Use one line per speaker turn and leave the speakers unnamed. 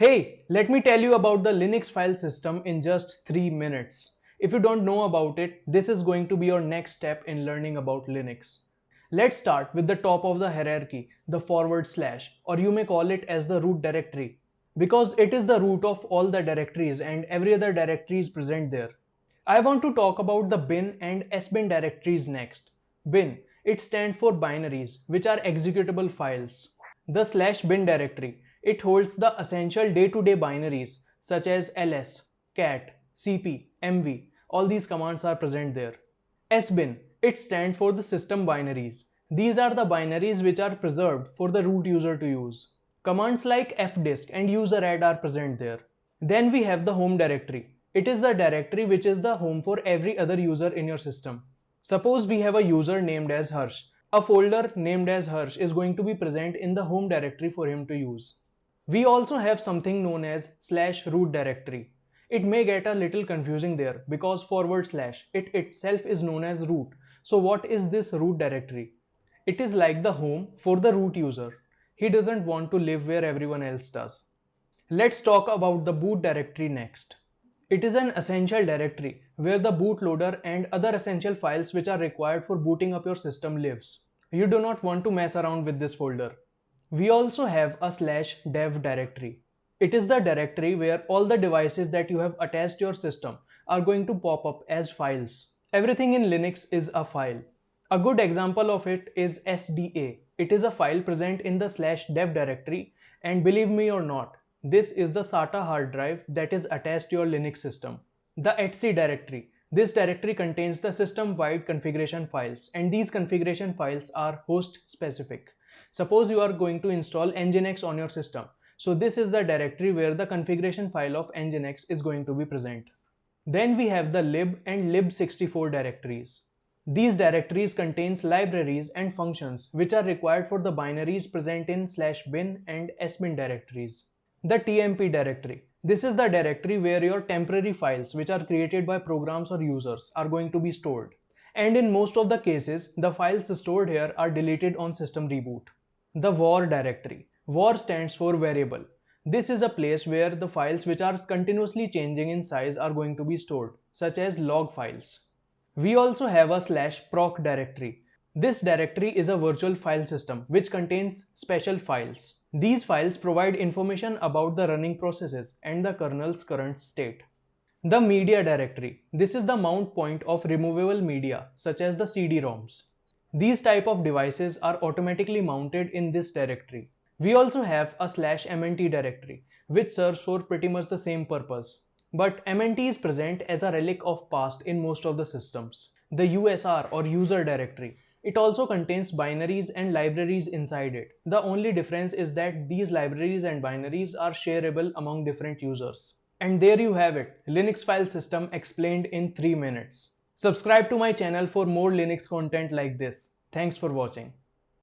Hey, let me tell you about the Linux file system in just 3 minutes. If you don't know about it, this is going to be your next step in learning about Linux. Let's start with the top of the hierarchy, the forward slash, or you may call it as the root directory, because it is the root of all the directories and every other directory is present there. I want to talk about the bin and sbin directories next. Bin, it stands for binaries, which are executable files. The slash bin directory, it holds the essential day-to-day binaries such as ls, cat, cp, mv. All these commands are present there. Sbin, it stands for the system binaries. These are the binaries which are preserved for the root user to use. Commands like fdisk and useradd are present there. Then we have the home directory. It is the directory which is the home for every other user in your system. Suppose we have a user named as Harsh. A folder named as Harsh is going to be present in the home directory for him to use. We also have something known as slash root directory. It may get a little confusing there because forward slash it itself is known as root. So what is this root directory? It is like the home for the root user. He doesn't want to live where everyone else does. Let's talk about the boot directory next. It is an essential directory where the bootloader and other essential files which are required for booting up your system lives. You do not want to mess around with this folder. We also have a slash dev directory. It is the directory where all the devices that you have attached to your system are going to pop up as files. Everything in Linux is a file. A good example of it is SDA. It is a file present in the slash dev directory, and believe me or not, this is the SATA hard drive that is attached to your Linux system. The etc directory. This directory contains the system-wide configuration files, and these configuration files are host specific. Suppose you are going to install Nginx on your system. So this is the directory where the configuration file of Nginx is going to be present. Then we have the lib and lib64 directories. These directories contains libraries and functions which are required for the binaries present in slash bin and sbin directories. The TMP directory. This is the directory where your temporary files which are created by programs or users are going to be stored. And in most of the cases, the files stored here are deleted on system reboot. The var directory. Var stands for variable. This is a place where the files which are continuously changing in size are going to be stored, such as log files. We also have a slash proc directory. This directory is a virtual file system which contains special files. These files provide information about the running processes and the kernel's current state. The media directory. This is the mount point of removable media such as the CD-ROMs. These type of devices are automatically mounted in this directory. We also have a slash mnt directory which serves for pretty much the same purpose. But mnt is present as a relic of past in most of the systems. The usr or user directory. It also contains binaries and libraries inside it. The only difference is that these libraries and binaries are shareable among different users. And there you have it, Linux file system explained in 3 minutes. Subscribe to my channel for more Linux content like this. Thanks for watching.